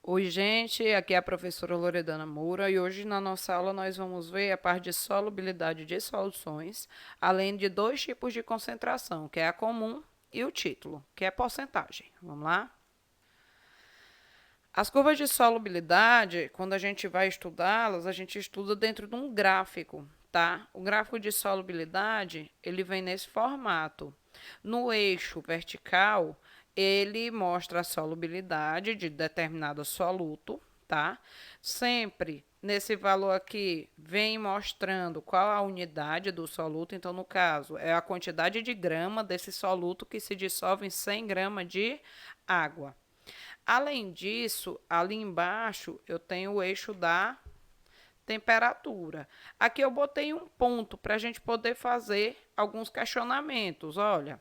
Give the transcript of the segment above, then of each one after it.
Oi, gente, aqui é a professora Loredana Moura e hoje na nossa aula nós vamos ver a parte de solubilidade de soluções, além de dois tipos de concentração, que é a comum e o título, que é porcentagem. Vamos lá? As curvas de solubilidade, quando a gente vai estudá-las, a gente estuda dentro de um gráfico, tá? O gráfico de solubilidade, ele vem nesse formato. No eixo vertical, ele mostra a solubilidade de determinado soluto, tá? Sempre nesse valor aqui vem mostrando qual a unidade do soluto. Então, no caso, é a quantidade de grama desse soluto que se dissolve em 100 gramas de água. Além disso, ali embaixo eu tenho o eixo da temperatura. Aqui eu botei um ponto para a gente poder fazer alguns questionamentos. Olha,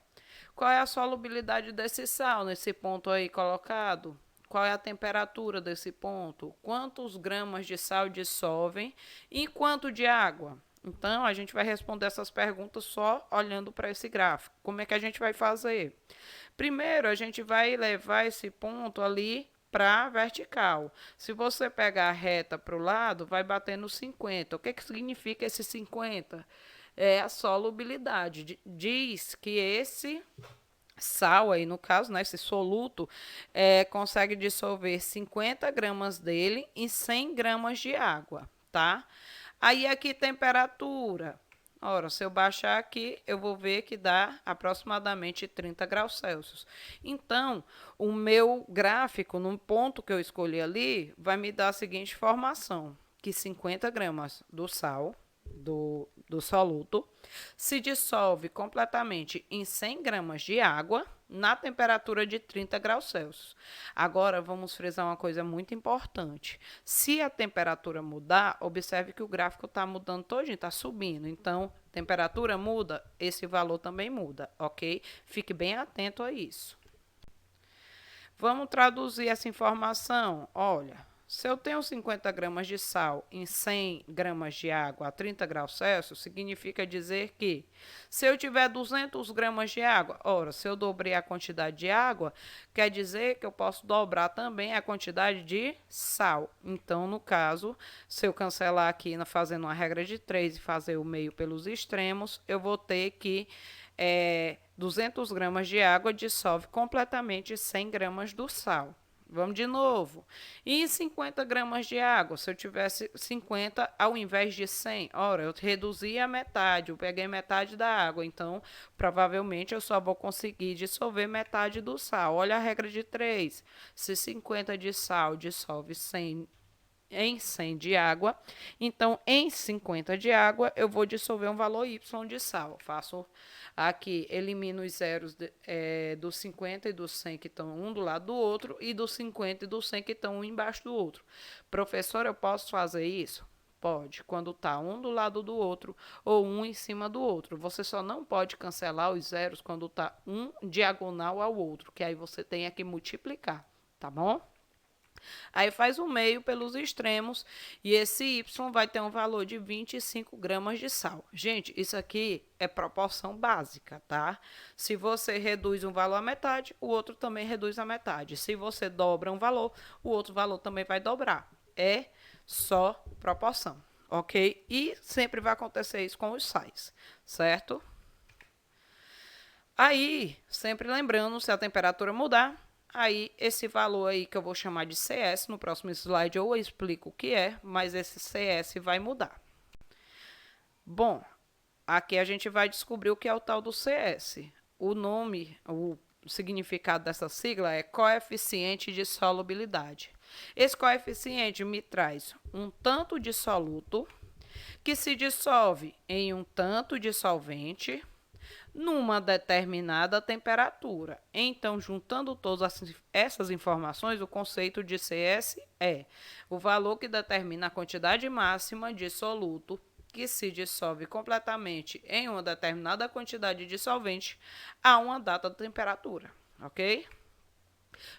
qual é a solubilidade desse sal nesse ponto aí colocado? Qual é a temperatura desse ponto? Quantos gramas de sal dissolvem e quanto de água? Então, a gente vai responder essas perguntas só olhando para esse gráfico. Como é que a gente vai fazer? Primeiro, a gente vai levar esse ponto ali para vertical. Se você pegar a reta para o lado, vai bater no 50. O que, que significa esse 50? É a solubilidade. Diz que esse sal aí, no caso, né, esse soluto, consegue dissolver 50 gramas dele em 100 gramas de água, tá? Aí aqui temperatura. Ora, se eu baixar aqui, eu vou ver que dá aproximadamente 30 graus Celsius. Então, o meu gráfico, no ponto que eu escolhi ali, vai me dar a seguinte informação, que 50 gramas do sal, do soluto, se dissolve completamente em 100 gramas de água na temperatura de 30 graus Celsius. Agora, vamos frisar uma coisa muito importante. Se a temperatura mudar, observe que o gráfico está mudando todinho, está subindo. Então, temperatura muda, esse valor também muda, ok? Fique bem atento a isso. Vamos traduzir essa informação. Olha, se eu tenho 50 gramas de sal em 100 gramas de água a 30 graus Celsius, significa dizer que se eu tiver 200 gramas de água, ora, se eu dobrei a quantidade de água, quer dizer que eu posso dobrar também a quantidade de sal. Então, no caso, se eu cancelar aqui fazendo uma regra de 3 e fazer o meio pelos extremos, eu vou ter que 200 gramas de água dissolve completamente 100 gramas do sal. Vamos de novo. E 50 gramas de água, se eu tivesse 50 ao invés de 100, ora, eu reduzi a metade, eu peguei metade da água, então provavelmente eu só vou conseguir dissolver metade do sal. Olha a regra de 3. Se 50 de sal dissolve 100 em 100 de água, então em 50 de água eu vou dissolver um valor Y de sal. Faço aqui, elimino os zeros do 50 e do 100 que estão um do lado do outro e do 50 e do 100 que estão um embaixo do outro. Professor, eu posso fazer isso? Pode, quando está um do lado do outro ou um em cima do outro. Você só não pode cancelar os zeros quando está um diagonal ao outro, que aí você tem que multiplicar, tá bom? Aí faz o meio pelos extremos e esse Y vai ter um valor de 25 gramas de sal. Gente, isso aqui é proporção básica, tá? Se você reduz um valor à metade, o outro também reduz a metade. Se você dobra um valor, o outro valor também vai dobrar. É só proporção, ok? E sempre vai acontecer isso com os sais, certo? Aí, sempre lembrando, se a temperatura mudar, aí esse valor aí que eu vou chamar de CS, no próximo slide eu explico o que é, mas esse CS vai mudar. Bom, aqui a gente vai descobrir o que é o tal do CS. O nome, o significado dessa sigla é coeficiente de solubilidade. Esse coeficiente me traz um tanto de soluto que se dissolve em um tanto de solvente numa determinada temperatura. Então, juntando todas essas informações, o conceito de CS é o valor que determina a quantidade máxima de soluto que se dissolve completamente em uma determinada quantidade de solvente a uma data temperatura, ok?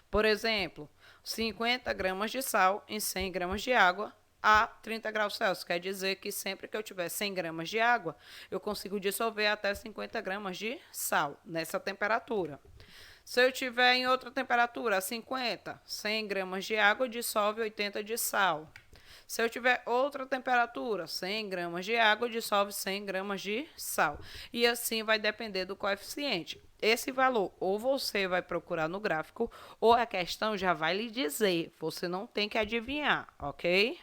Por exemplo, 50 gramas de sal em 100 gramas de água a 30 graus Celsius. Quer dizer que sempre que eu tiver 100 gramas de água, eu consigo dissolver até 50 gramas de sal nessa temperatura. Se eu tiver em outra temperatura, 50, 100 gramas de água dissolve 80 de sal. Se eu tiver outra temperatura, 100 gramas de água dissolve 100 gramas de sal. E assim vai depender do coeficiente. Esse valor ou você vai procurar no gráfico ou a questão já vai lhe dizer. Você não tem que adivinhar, ok?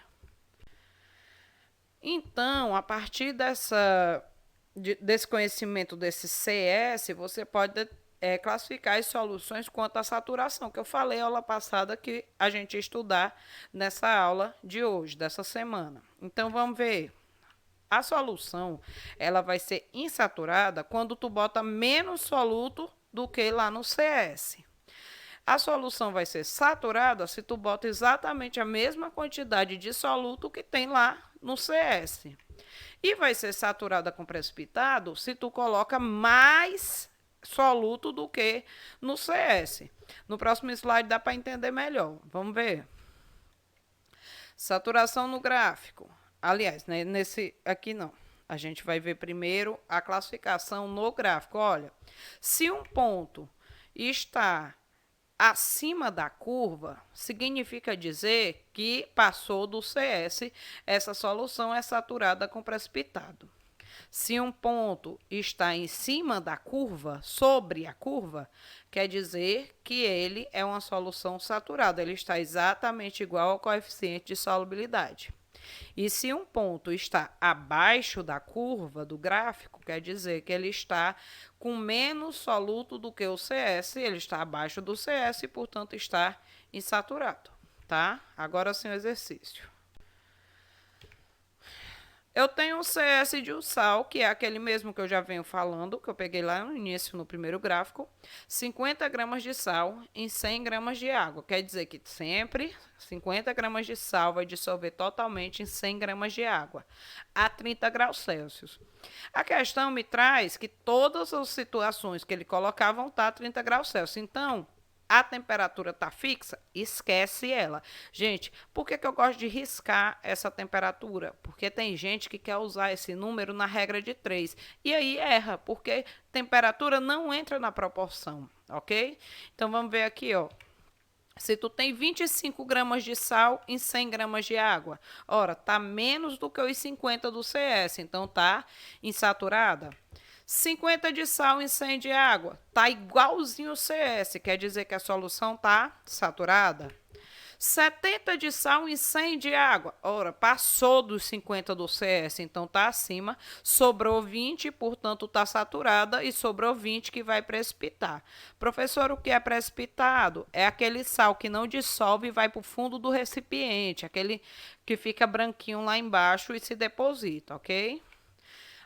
Então, a partir desse conhecimento desse CS, você pode classificar as soluções quanto à saturação, que eu falei aula passada que a gente ia estudar nessa aula de hoje, dessa semana. Então, vamos ver. A solução, ela vai ser insaturada quando tu bota menos soluto do que lá no CS. A solução vai ser saturada se tu bota exatamente a mesma quantidade de soluto que tem lá no CS. E vai ser saturada com precipitado se tu coloca mais soluto do que no CS. No próximo slide dá para entender melhor. Vamos ver. Saturação no gráfico. Aliás, né, nesse aqui não. A gente vai ver primeiro a classificação no gráfico. Olha, se um ponto está acima da curva, significa dizer que passou do CS, essa solução é saturada com precipitado. Se um ponto está em cima da curva, sobre a curva, quer dizer que ele é uma solução saturada, ele está exatamente igual ao coeficiente de solubilidade. E se um ponto está abaixo da curva do gráfico, quer dizer que ele está com menos soluto do que o CS, ele está abaixo do CS e, portanto, está insaturado, tá? Agora sim o exercício. Eu tenho um CS de sal, que é aquele mesmo que eu já venho falando, que eu peguei lá no início, no primeiro gráfico. 50 gramas de sal em 100 gramas de água. Quer dizer que sempre 50 gramas de sal vai dissolver totalmente em 100 gramas de água, a 30 graus Celsius. A questão me traz que todas as situações que ele colocar vão estar a 30 graus Celsius. Então, a temperatura está fixa, esquece ela. Gente, por que eu gosto de riscar essa temperatura? Porque tem gente que quer usar esse número na regra de 3. E aí erra, porque temperatura não entra na proporção, ok? Então, vamos ver aqui, ó. Se tu tem 25 gramas de sal em 100 gramas de água, ora, tá menos do que os 50 do CS, então tá insaturada. 50 de sal em 100 de água, tá igualzinho o CS, quer dizer que a solução tá saturada. 70 de sal em 100 de água, ora, passou dos 50 do CS, então tá acima, sobrou 20, portanto tá saturada e sobrou 20 que vai precipitar. Professor, o que é precipitado? É aquele sal que não dissolve e vai para o fundo do recipiente, aquele que fica branquinho lá embaixo e se deposita, ok?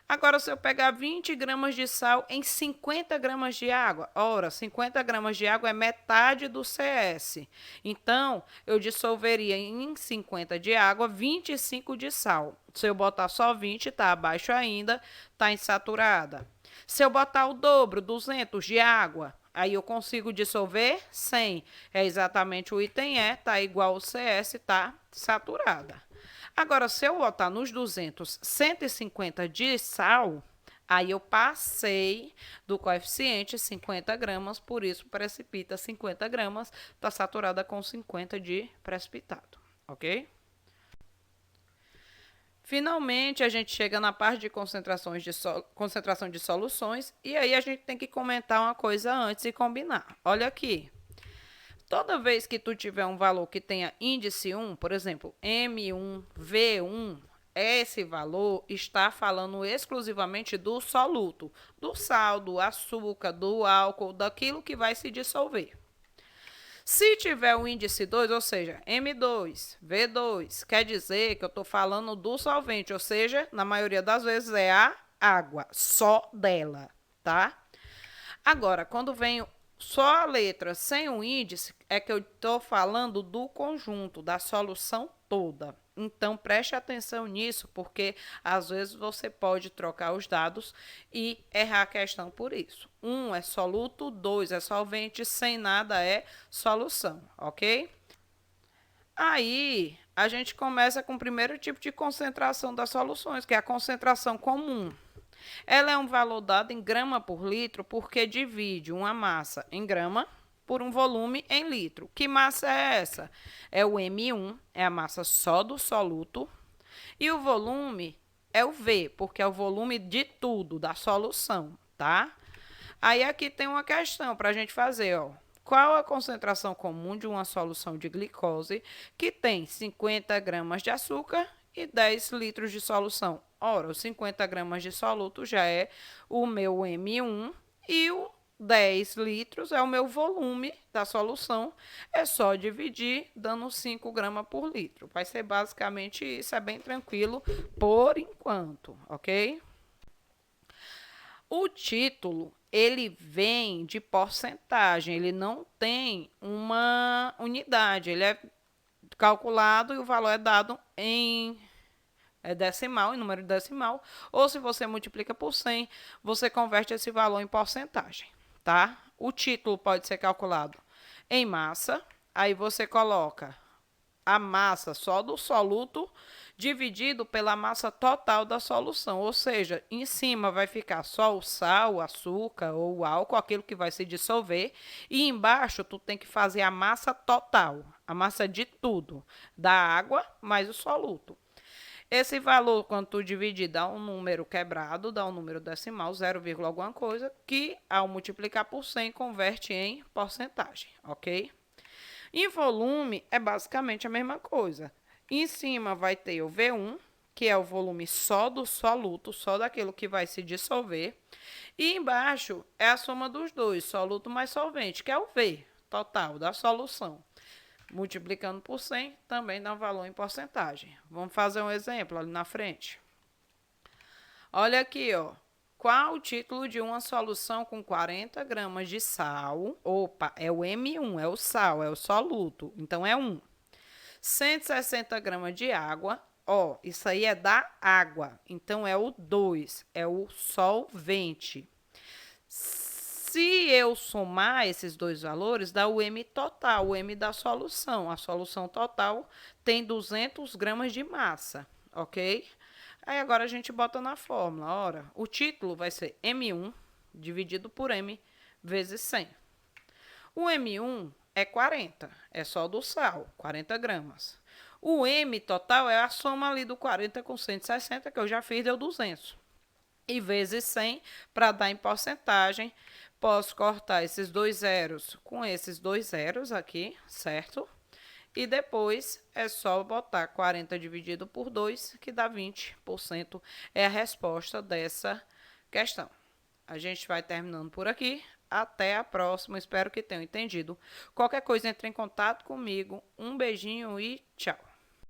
Agora, se eu pegar 20 gramas de sal em 50 gramas de água, ora, 50 gramas de água é metade do CS. Então, eu dissolveria em 50 de água 25 de sal. Se eu botar só 20, está abaixo ainda, está insaturada. Se eu botar o dobro, 200 de água, aí eu consigo dissolver 100. É exatamente o item E, está igual ao CS, está saturada. Agora, se eu botar nos 200 150 de sal, aí eu passei do coeficiente 50 gramas, por isso precipita 50 gramas, está saturada com 50 de precipitado, ok? Finalmente, a gente chega na parte de concentração de soluções, e aí a gente tem que comentar uma coisa antes e combinar. Olha aqui. Toda vez que tu tiver um valor que tenha índice 1, por exemplo, M1, V1, esse valor está falando exclusivamente do soluto, do sal, do açúcar, do álcool, daquilo que vai se dissolver. Se tiver o índice 2, ou seja, M2, V2, quer dizer que eu estou falando do solvente, ou seja, na maioria das vezes é a água, só dela, tá? Agora, quando vem só a letra sem o índice, é que eu estou falando do conjunto, da solução toda. Então, preste atenção nisso, porque às vezes você pode trocar os dados e errar a questão por isso. 1 é soluto, 2 é solvente, sem nada é solução, ok? Aí, a gente começa com o primeiro tipo de concentração das soluções, que é a concentração comum. Ela é um valor dado em grama por litro porque divide uma massa em grama por um volume em litro. Que massa é essa? É o M1, é a massa só do soluto, e o volume é o V, porque é o volume de tudo, da solução, tá? Aí aqui tem uma questão para a gente fazer, ó. Qual a concentração comum de uma solução de glicose que tem 50 gramas de açúcar e 10 litros de solução? Ora, os 50 gramas de soluto já é o meu M1 e o 10 litros é o meu volume da solução. É só dividir, dando 5 gramas por litro. Vai ser basicamente isso, é bem tranquilo por enquanto, ok? O título, ele vem de porcentagem, ele não tem uma unidade, ele é calculado e o valor é dado em decimal, em número decimal, ou se você multiplica por 100, você converte esse valor em porcentagem, tá? O título pode ser calculado em massa, aí você coloca a massa só do soluto dividido pela massa total da solução. Ou seja, em cima vai ficar só o sal, o açúcar ou o álcool, aquilo que vai se dissolver. E embaixo tu tem que fazer a massa total, a massa de tudo, da água mais o soluto. Esse valor, quando tu dividir, dá um número quebrado, dá um número decimal, 0, alguma coisa, que ao multiplicar por 100 converte em porcentagem, ok? Em volume, é basicamente a mesma coisa. Em cima vai ter o V1, que é o volume só do soluto, só daquilo que vai se dissolver. E embaixo é a soma dos dois, soluto mais solvente, que é o V total da solução. Multiplicando por 100, também dá um valor em porcentagem. Vamos fazer um exemplo ali na frente. Olha aqui, ó. Qual o título de uma solução com 40 gramas de sal? Opa, é o M1, é o sal, é o soluto. Então, é 1. 160 gramas de água. Ó, isso aí é da água. Então, é o 2, é o solvente. Se eu somar esses dois valores, dá o M total, o M da solução. A solução total tem 200 gramas de massa, ok? Aí agora a gente bota na fórmula. Ora, o título vai ser M1 dividido por M vezes 100. O M1 é 40, é só do sal, 40 gramas. O M total é a soma ali do 40 com 160, que eu já fiz, deu 200. E vezes 100, para dar em porcentagem, posso cortar esses dois zeros com esses dois zeros aqui, certo? E depois é só botar 40 dividido por 2, que dá 20%. É a resposta dessa questão. A gente vai terminando por aqui. Até a próxima. Espero que tenham entendido. Qualquer coisa, entre em contato comigo. Um beijinho e tchau.